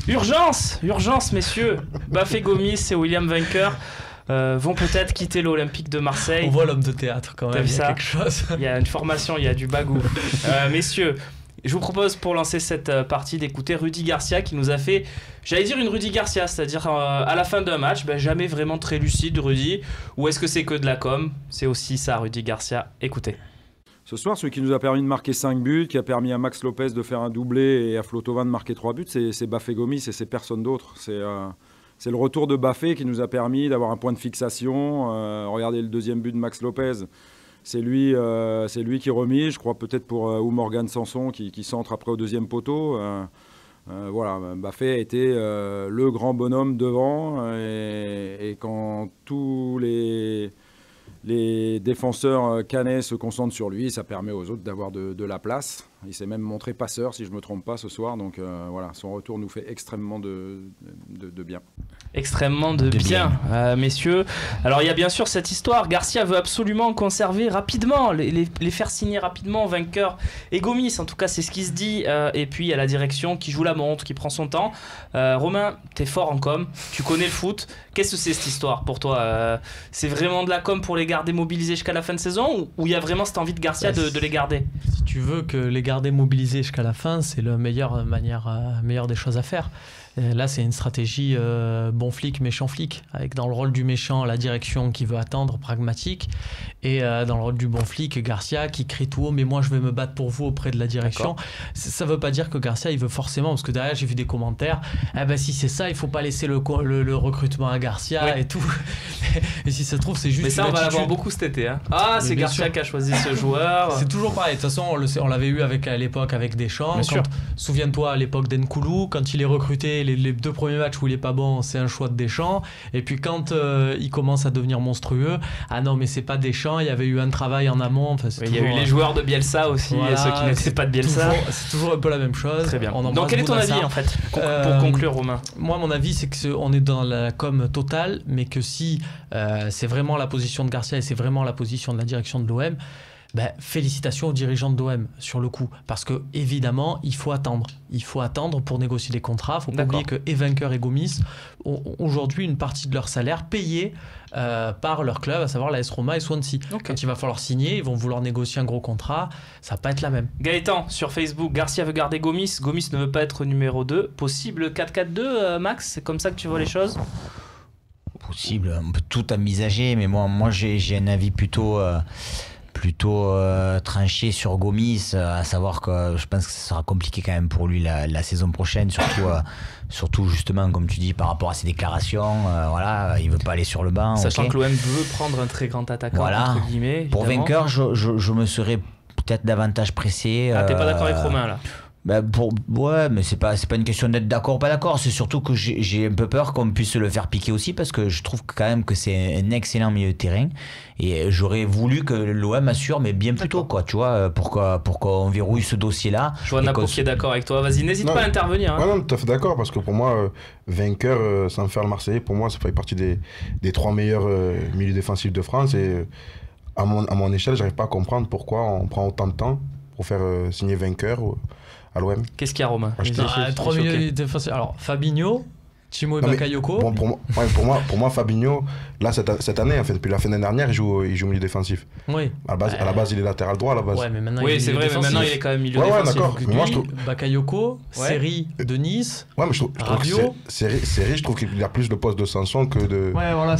Urgence, messieurs. Bafé Gomis et William Vainqueur vont peut-être quitter l'Olympique de Marseille. On voit l'homme de théâtre quand même, il y a quelque chose. Il y a une formation, il y a du bagou. Messieurs, je vous propose pour lancer cette partie d'écouter Rudy Garcia qui nous a fait, j'allais dire une Rudy Garcia, c'est-à-dire à la fin d'un match, jamais vraiment très lucide Rudy, ou est-ce que c'est que de la com? C'est aussi ça Rudy Garcia, écoutez. Ce soir, celui qui nous a permis de marquer 5 buts, qui a permis à Max Lopez de faire un doublé et à Flotovan de marquer 3 buts, c'est Bafé Gomis et c'est personne d'autre. C'est le retour de Bafé qui nous a permis d'avoir un point de fixation. Regardez le deuxième but de Max Lopez. C'est lui qui remise, je crois peut-être pour ou Morgan Sanson qui centre après au deuxième poteau. Voilà, Bafé a été le grand bonhomme devant et quand tous les défenseurs canet se concentrent sur lui, ça permet aux autres d'avoir de la place. Il s'est même montré passeur, si je ne me trompe pas, ce soir. Donc voilà, son retour nous fait extrêmement de bien. Extrêmement de bien, messieurs. Alors il y a bien sûr cette histoire. Garcia veut absolument conserver rapidement, les faire signer rapidement Vainqueur et Gomis. En tout cas, c'est ce qui se dit. Et puis il y a la direction qui joue la montre, qui prend son temps. Romain, t'es fort en com, tu connais le foot. Qu'est-ce que c'est cette histoire pour toi? C'est vraiment de la com pour les garder mobilisés jusqu'à la fin de saison ou il y a vraiment cette envie de Garcia de les garder? Si tu veux que les garder mobilisés jusqu'à la fin, c'est la meilleure des choses à faire. Là, c'est une stratégie bon flic, méchant flic, avec dans le rôle du méchant la direction qui veut attendre, pragmatique, et dans le rôle du bon flic, Garcia qui crie tout haut, mais moi je vais me battre pour vous auprès de la direction. Ça veut pas dire que Garcia il veut forcément, parce que derrière j'ai vu des commentaires, si c'est ça, il faut pas laisser le recrutement à Garcia et tout. Et si ça se trouve, c'est juste. Mais ça, on va l'avoir beaucoup cet été. Hein. C'est Garcia qui a choisi ce joueur. C'est toujours pareil. De toute façon, on l'avait eu à l'époque avec Deschamps. Souviens-toi à l'époque d'Nkoulou, quand il est recruté, les 2 premiers matchs où il est pas bon, c'est un choix de Deschamps. Et puis quand il commence à devenir monstrueux, non mais c'est pas Deschamps, il y avait eu un travail en amont. Il y a eu les joueurs de Bielsa aussi, et ceux qui n'étaient pas de Bielsa. C'est toujours un peu la même chose. Très bien. Donc quel est ton avis en fait pour conclure, Romain? Moi mon avis c'est qu'on est dans la com totale, mais que si c'est vraiment la position de Garcia et c'est vraiment la position de la direction de l'OM, félicitations aux dirigeants de l'OM sur le coup, parce que évidemment il faut attendre pour négocier les contrats. Faut pas oublier que Vainqueur et Gomis ont aujourd'hui une partie de leur salaire payée par leur club, à savoir l'AS Roma et Swansea. Quand il va falloir signer, ils vont vouloir négocier un gros contrat, ça va pas être la même. Gaëtan sur Facebook, Garcia veut garder Gomis ne veut pas être numéro 2, possible 4-4-2, Max, c'est comme ça que tu vois les choses? Possible, on peut tout envisager, mais moi j'ai un avis plutôt tranché sur Gomis, à savoir que je pense que ça sera compliqué quand même pour lui la saison prochaine, surtout justement comme tu dis par rapport à ses déclarations, il veut pas aller sur le banc. Sachant que l'OM veut prendre un très grand attaquant, entre guillemets. Évidemment. Pour Vainqueur, je me serais peut-être davantage pressé. T'es pas d'accord avec Romain là? Mais c'est pas une question d'être d'accord ou pas d'accord, c'est surtout que j'ai un peu peur qu'on puisse le faire piquer aussi, parce que je trouve quand même que c'est un excellent milieu de terrain et j'aurais voulu que l'OM assure, mais bien plus tôt, quoi, tu vois, pour qu'on verrouille ce dossier-là. Joanna qui est d'accord avec toi, vas-y, n'hésite pas à intervenir. Non, tout à fait d'accord, parce que pour moi, Vainqueur, sans faire le Marseillais, pour moi, ça fait partie des 3 meilleurs milieux défensifs de France, et à mon échelle, j'arrive pas à comprendre pourquoi on prend autant de temps pour faire signer Vainqueur à l'OM. Qu'est-ce qu'il y a, Romain? 3 milieux défensifs. Alors, Fabinho, Timo Bakayoko. Pour moi, Fabinho, là, cette année, en fait, depuis la fin de l'année dernière, il joue milieu défensif. Oui. À la base, il est latéral droit, à la base. Ouais, mais maintenant, c'est vrai, mais maintenant, il est quand même milieu défensif. D'accord. Mais moi, Bakayoko, Seri de Nice, mais je trouve que Seri, je trouve qu'il a plus le poste de Sanson que de... Ouais, voilà.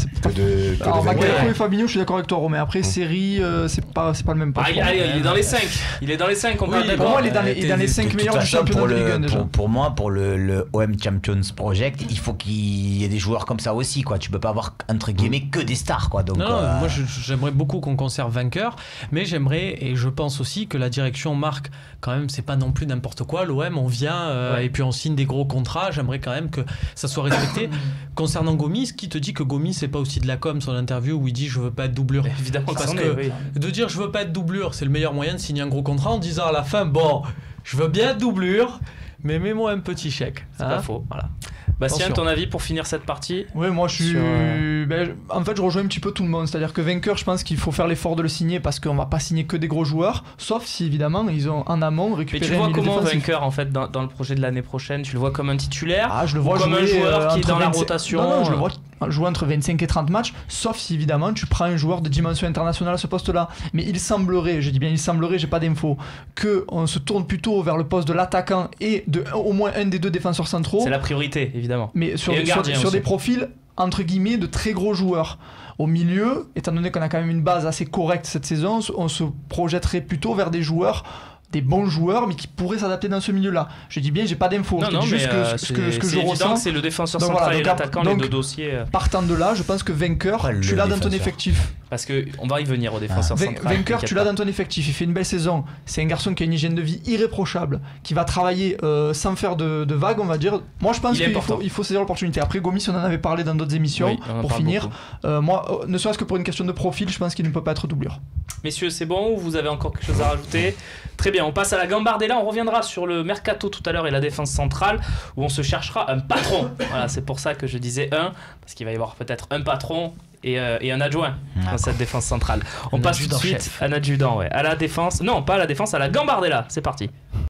Alors, Bakayoko et Fabinho, je suis d'accord avec toi, Romain. Après, Seri, c'est pas le même poste. Allez, il est dans les 5. On parle d'accord. Pour moi, il est dans les 5 meilleurs du championnat de Ligue 1 déjà. Pour moi, pour le OM Champions Project, il faut qu'il y ait des joueurs comme ça aussi, quoi. Tu peux pas avoir entre guillemets que des stars, quoi. Donc, moi j'aimerais beaucoup qu'on conserve Vainqueur, mais j'aimerais, et je pense aussi que la direction marque quand même, c'est pas non plus n'importe quoi. L'OM, on vient et puis on signe des gros contrats. J'aimerais quand même que ça soit respecté. Concernant Gomis, qui te dit que Gomis c'est pas aussi de la com, son interview où il dit je veux pas être doublure? Évidemment, parce que de dire je veux pas être doublure, c'est le meilleur moyen de signer un gros contrat en disant à la fin je veux bien être doublure, Mais mets-moi un petit chèque. C'est pas faux. Voilà. Bastien, ton avis pour finir cette partie? Oui, moi je suis. En fait, je rejoins un petit peu tout le monde. C'est-à-dire que vainqueur, je pense qu'il faut faire l'effort de le signer parce qu'on va pas signer que des gros joueurs, sauf si évidemment ils ont en amont récupéré. Mais tu vois comment vainqueur en fait dans le projet de l'année prochaine? Tu le vois comme un titulaire? Ah, je le vois comme un joueur qui est dans la 25... rotation. Non, je le vois jouer entre 25 et 30 matchs, sauf si évidemment tu prends un joueur de dimension internationale à ce poste-là. Mais il semblerait, je dis bien il semblerait, j'ai pas d'infos, qu'on se tourne plutôt vers le poste de l'attaquant et de au moins un des deux défenseurs centraux. C'est la priorité, évidemment. Mais sur des profils entre guillemets de très gros joueurs. Au milieu, étant donné qu'on a quand même une base assez correcte cette saison, on se projetterait plutôt vers des joueurs, des bons joueurs, mais qui pourraient s'adapter dans ce milieu-là. Je dis bien, j'ai pas d'infos. Non, je dis juste ce que je ressens. C'est le défenseur central et l'attaquant, les deux dossiers. Partant de là, je pense que vainqueur, tu l'as dans ton effectif. Parce qu'on va y venir au défenseur central. Vainqueur, tu l'as dans ton effectif. Il fait une belle saison. C'est un garçon qui a une hygiène de vie irréprochable, qui va travailler sans faire de vagues, on va dire. Moi, je pense qu'il faut saisir l'opportunité. Après, Gomis, on en avait parlé dans d'autres émissions. Pour finir, moi, ne serait-ce que pour une question de profil, je pense qu'il ne peut pas être doublure. Messieurs, c'est bon ou vous avez encore quelque chose à rajouter? Très bien, on passe à la Gambardella. On reviendra sur le mercato tout à l'heure et la défense centrale où on se cherchera un patron. Voilà, c'est pour ça que je disais parce qu'il va y avoir peut-être un patron et un adjoint dans cette défense centrale. On passe tout de suite à un adjudant, à la défense. Non, pas à la défense, à la Gambardella. C'est parti.